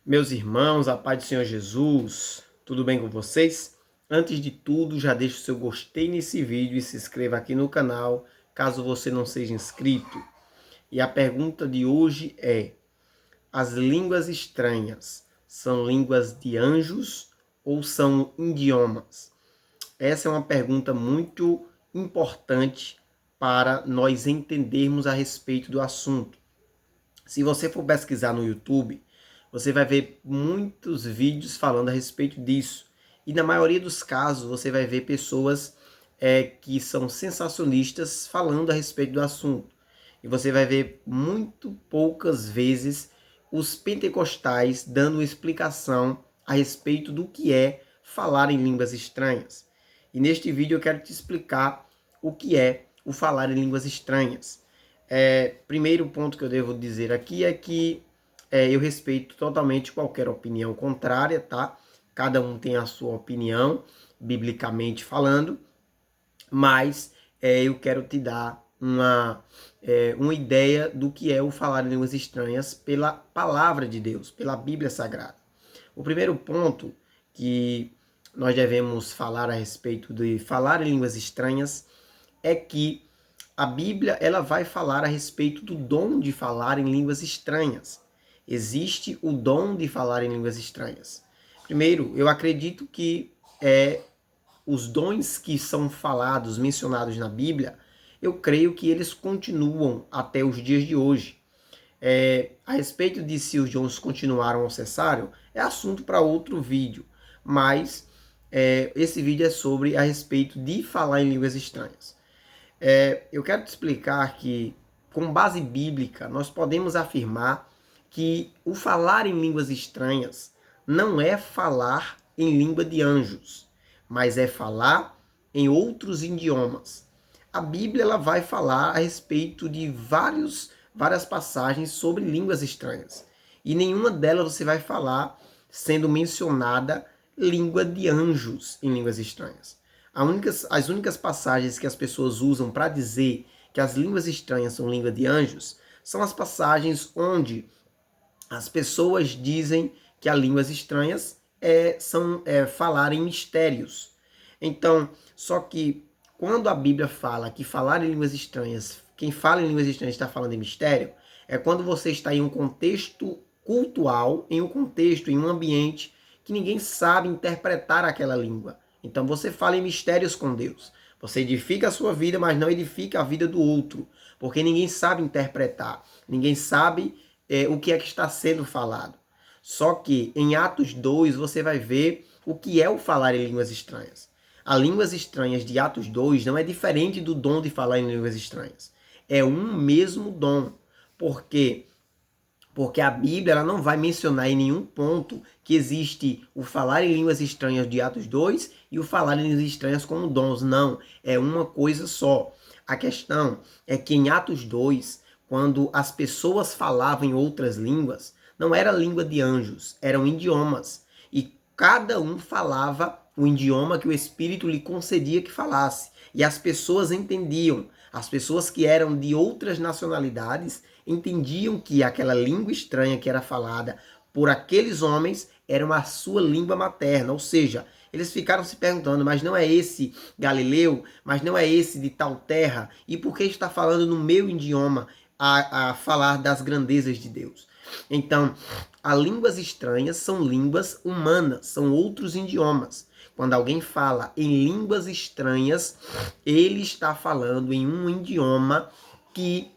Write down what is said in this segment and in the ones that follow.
Meus irmãos, a paz do Senhor Jesus, tudo bem com vocês? Antes de tudo, já deixa o seu gostei nesse vídeo e se inscreva aqui no canal, caso você não seja inscrito. E a pergunta de hoje é: as línguas estranhas são línguas de anjos ou são idiomas? Essa é uma pergunta muito importante para nós entendermos a respeito do assunto. Se você for pesquisar no YouTube, você vai ver muitos vídeos falando a respeito disso. E na maioria dos casos, você vai ver pessoas que são sensacionistas falando a respeito do assunto. E você vai ver muito poucas vezes os pentecostais dando explicação a respeito do que é falar em línguas estranhas. E neste vídeo eu quero te explicar o que é o falar em línguas estranhas. Primeiro ponto que eu devo dizer aqui é que eu respeito totalmente qualquer opinião contrária, tá? Cada um tem a sua opinião, biblicamente falando, mas eu quero te dar uma ideia do que é o falar em línguas estranhas pela palavra de Deus, pela Bíblia Sagrada. O primeiro ponto que nós devemos falar a respeito de falar em línguas estranhas é que a Bíblia ela vai falar a respeito do dom de falar em línguas estranhas. Existe o dom de falar em línguas estranhas. Primeiro, eu acredito que os dons que são falados, mencionados na Bíblia, eu creio que eles continuam até os dias de hoje. A respeito de se os dons continuaram ou cessaram, é assunto para outro vídeo. Mas esse vídeo é sobre a respeito de falar em línguas estranhas. Eu quero te explicar que, com base bíblica, nós podemos afirmar que o falar em línguas estranhas não é falar em língua de anjos, mas é falar em outros idiomas. A Bíblia ela vai falar a respeito de várias passagens sobre línguas estranhas. E nenhuma delas você vai falar sendo mencionada língua de anjos em línguas estranhas. As únicas passagens que as pessoas usam para dizer que as línguas estranhas são língua de anjos são as passagens onde as pessoas dizem que as línguas estranhas são falar em mistérios. Então, só que quando a Bíblia fala que falar em línguas estranhas, quem fala em línguas estranhas está falando em mistério, é quando você está em um contexto cultural, em um contexto, em um ambiente que ninguém sabe interpretar aquela língua. Então você fala em mistérios com Deus. Você edifica a sua vida, mas não edifica a vida do outro, porque ninguém sabe interpretar, ninguém sabe o que é que está sendo falado. Só que em Atos 2 você vai ver o que é o falar em línguas estranhas. As línguas estranhas de Atos 2 não é diferente do dom de falar em línguas estranhas. É um mesmo dom. Por quê? Porque a Bíblia ela não vai mencionar em nenhum ponto que existe o falar em línguas estranhas de Atos 2 e o falar em línguas estranhas como dons. Não, é uma coisa só. A questão é que em Atos 2, quando as pessoas falavam em outras línguas, não era língua de anjos, eram idiomas. E cada um falava o idioma que o Espírito lhe concedia que falasse. E as pessoas entendiam. As pessoas que eram de outras nacionalidades entendiam que aquela língua estranha que era falada por aqueles homens era a sua língua materna. Ou seja, eles ficaram se perguntando, mas não é esse Galileu? Mas não é esse de tal terra? E por que está falando no meu idioma a falar das grandezas de Deus? Então, as línguas estranhas são línguas humanas, são outros idiomas. Quando alguém fala em línguas estranhas, ele está falando em um idioma que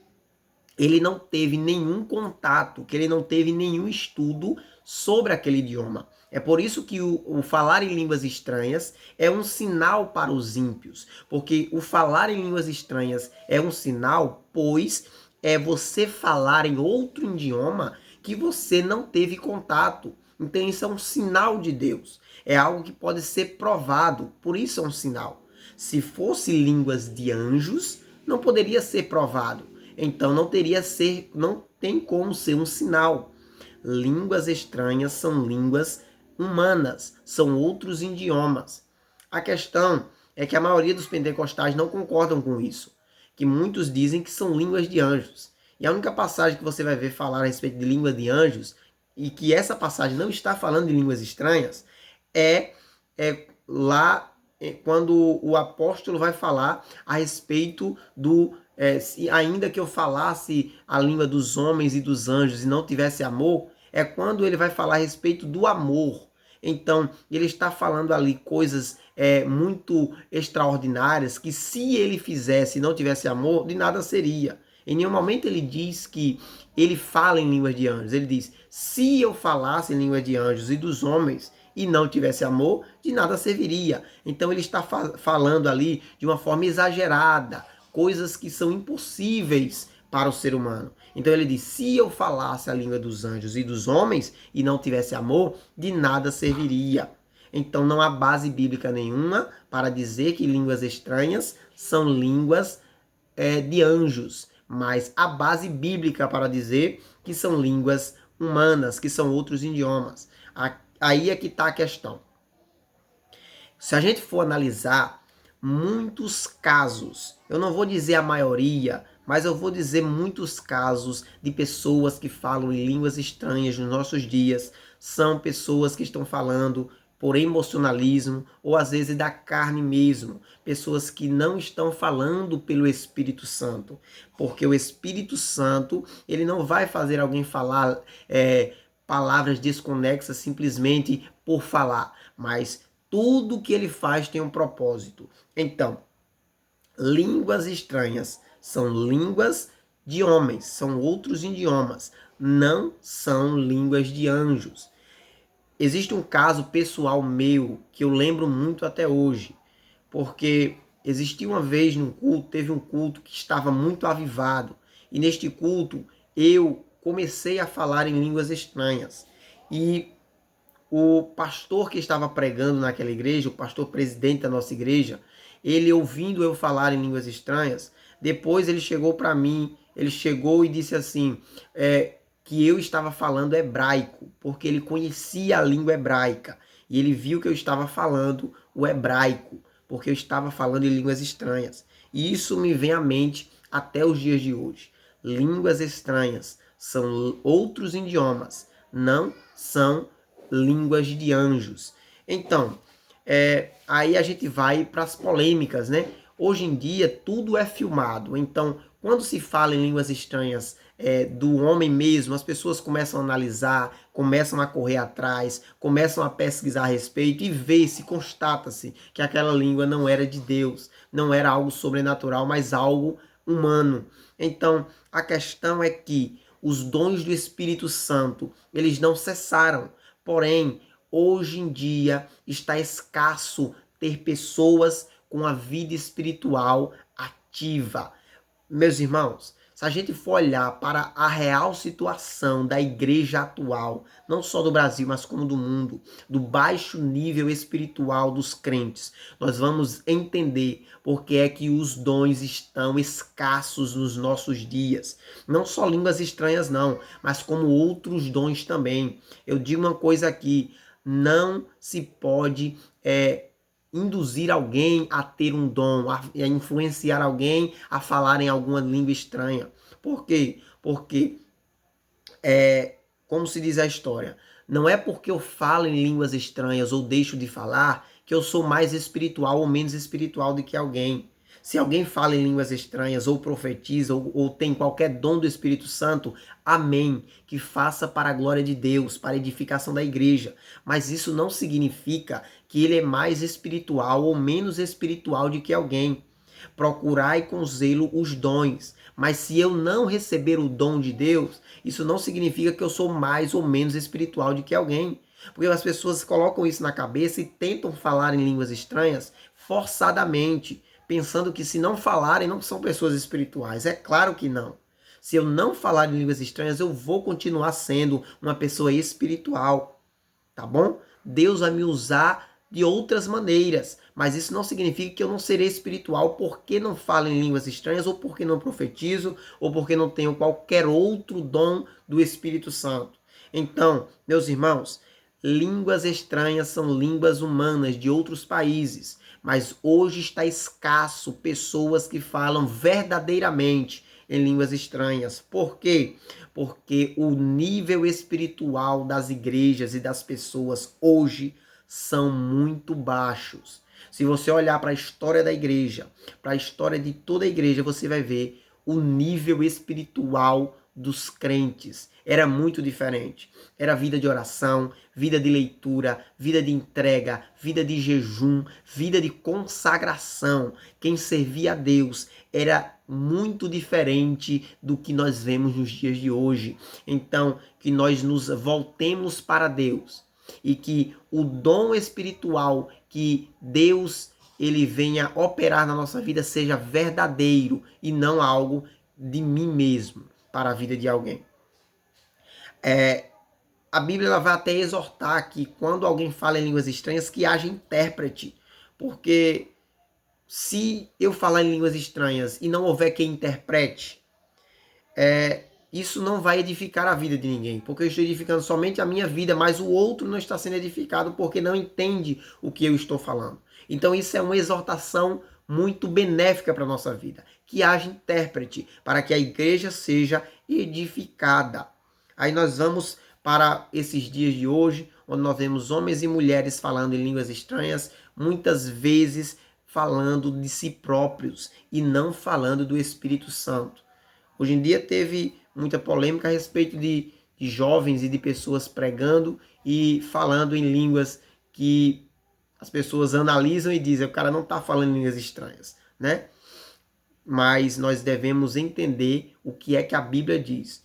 ele não teve nenhum contato, que ele não teve nenhum estudo sobre aquele idioma. É por isso que o falar em línguas estranhas é um sinal para os ímpios, porque o falar em línguas estranhas é um sinal, pois é você falar em outro idioma que você não teve contato. Então isso é um sinal de Deus. É algo que pode ser provado, por isso é um sinal. Se fosse línguas de anjos, não poderia ser provado. Então não tem como ser um sinal. Línguas estranhas são línguas humanas, são outros idiomas. A questão é que a maioria dos pentecostais não concordam com isso, que muitos dizem que são línguas de anjos. E a única passagem que você vai ver falar a respeito de língua de anjos e que essa passagem não está falando de línguas estranhas, lá quando o apóstolo vai falar a respeito ainda que eu falasse a língua dos homens e dos anjos e não tivesse amor, é quando ele vai falar a respeito do amor. Então, ele está falando ali coisas muito extraordinárias que se ele fizesse e não tivesse amor, de nada seria. Em nenhum momento ele diz que ele fala em línguas de anjos. Ele diz, se eu falasse em línguas de anjos e dos homens e não tivesse amor, de nada serviria. Então ele está falando ali de uma forma exagerada, coisas que são impossíveis para o ser humano. Então ele diz, se eu falasse a língua dos anjos e dos homens e não tivesse amor, de nada serviria. Então não há base bíblica nenhuma para dizer que línguas estranhas são línguas de anjos, mas há base bíblica para dizer que são línguas humanas, que são outros idiomas. Aí é que está a questão. Se a gente for analisar muitos casos, eu não vou dizer a maioria, mas eu vou dizer muitos casos de pessoas que falam em línguas estranhas nos nossos dias, são pessoas que estão falando por emocionalismo ou às vezes da carne mesmo, pessoas que não estão falando pelo Espírito Santo, porque o Espírito Santo, ele não vai fazer alguém falar palavras desconexas simplesmente por falar, mas tudo que ele faz tem um propósito. Então, línguas estranhas são línguas de homens, são outros idiomas, não são línguas de anjos. Existe um caso pessoal meu que eu lembro muito até hoje, porque existia uma vez num culto, teve um culto que estava muito avivado, e neste culto eu comecei a falar em línguas estranhas. E o pastor que estava pregando naquela igreja, o pastor presidente da nossa igreja, ele ouvindo eu falar em línguas estranhas, depois ele chegou para mim, ele chegou e disse assim, que eu estava falando hebraico, porque ele conhecia a língua hebraica, e ele viu que eu estava falando o hebraico, porque eu estava falando em línguas estranhas. E isso me vem à mente até os dias de hoje. Línguas estranhas são outros idiomas, não são línguas de anjos. Então, aí a gente vai para as polêmicas, né? Hoje em dia tudo é filmado, então quando se fala em línguas estranhas do homem mesmo, as pessoas começam a analisar, começam a correr atrás, começam a pesquisar a respeito e ver se constata-se que aquela língua não era de Deus, não era algo sobrenatural, mas algo humano. Então, a questão é que os dons do Espírito Santo, eles não cessaram. Porém, hoje em dia está escasso ter pessoas com a vida espiritual ativa. Meus irmãos, se a gente for olhar para a real situação da igreja atual, não só do Brasil, mas como do mundo, do baixo nível espiritual dos crentes, nós vamos entender porque é que os dons estão escassos nos nossos dias. Não só línguas estranhas não, mas como outros dons também. Eu digo uma coisa aqui, não se pode induzir alguém a ter um dom, a influenciar alguém a falar em alguma língua estranha. Por quê? Porque, como se diz a história, não é porque eu falo em línguas estranhas ou deixo de falar que eu sou mais espiritual ou menos espiritual do que alguém. Se alguém fala em línguas estranhas, ou profetiza, ou tem qualquer dom do Espírito Santo, amém. Que faça para a glória de Deus, para a edificação da igreja. Mas isso não significa que ele é mais espiritual ou menos espiritual do que alguém. Procurai com zelo os dons. Mas se eu não receber o dom de Deus, isso não significa que eu sou mais ou menos espiritual do que alguém. Porque as pessoas colocam isso na cabeça e tentam falar em línguas estranhas forçadamente, pensando que se não falarem não são pessoas espirituais. É claro que não. Se eu não falar em línguas estranhas, eu vou continuar sendo uma pessoa espiritual, tá bom? Deus vai me usar de outras maneiras, mas isso não significa que eu não serei espiritual porque não falo em línguas estranhas, ou porque não profetizo, ou porque não tenho qualquer outro dom do Espírito Santo. Então, meus irmãos, línguas estranhas são línguas humanas de outros países, mas hoje está escasso pessoas que falam verdadeiramente em línguas estranhas. Por quê? Porque o nível espiritual das igrejas e das pessoas hoje são muito baixos. Se você olhar para a história da igreja, para a história de toda a igreja, você vai ver o nível espiritual dos crentes. Era muito diferente. Era vida de oração, vida de leitura, vida de entrega, vida de jejum, vida de consagração. Quem servia a Deus era muito diferente do que nós vemos nos dias de hoje. Então, que nós nos voltemos para Deus e que o dom espiritual que Deus ele venha operar na nossa vida seja verdadeiro e não algo de mim mesmo para a vida de alguém. A Bíblia ela vai até exortar que quando alguém fala em línguas estranhas que haja intérprete, porque se eu falar em línguas estranhas e não houver quem interprete, isso não vai edificar a vida de ninguém, porque eu estou edificando somente a minha vida, mas o outro não está sendo edificado porque não entende o que eu estou falando. Então isso é uma exortação muito benéfica para a nossa vida, que haja intérprete, para que a igreja seja edificada. Aí nós vamos para esses dias de hoje, onde nós vemos homens e mulheres falando em línguas estranhas, muitas vezes falando de si próprios e não falando do Espírito Santo. Hoje em dia teve muita polêmica a respeito de jovens e de pessoas pregando e falando em línguas que as pessoas analisam e dizem, o cara não está falando em línguas estranhas, né? Mas nós devemos entender o que é que a Bíblia diz.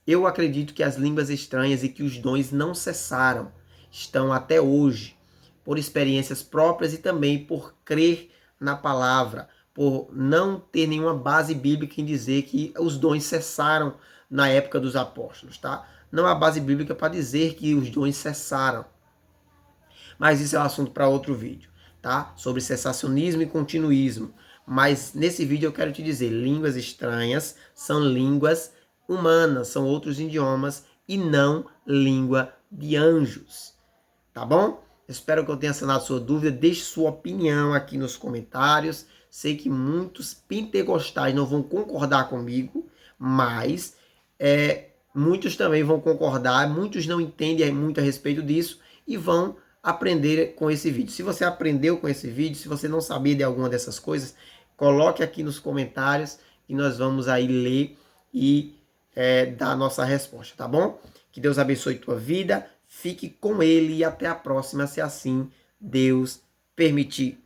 Eu acredito que as línguas estranhas e que os dons não cessaram, estão até hoje, por experiências próprias e também por crer na palavra, por não ter nenhuma base bíblica em dizer que os dons cessaram na época dos apóstolos, tá? Não há base bíblica para dizer que os dons cessaram. Mas isso é um assunto para outro vídeo, tá? Sobre cessacionismo e continuismo. Mas nesse vídeo eu quero te dizer, línguas estranhas são línguas humanas, são outros idiomas e não língua de anjos, tá bom? Espero que eu tenha sanado sua dúvida. Deixe sua opinião aqui nos comentários. Sei que muitos pentecostais não vão concordar comigo, mas muitos também vão concordar. Muitos não entendem muito a respeito disso e vão aprender com esse vídeo. Se você aprendeu com esse vídeo, se você não sabia de alguma dessas coisas, coloque aqui nos comentários e nós vamos aí ler e dar a nossa resposta, tá bom? Que Deus abençoe tua vida. Fique com ele e até a próxima, se assim Deus permitir.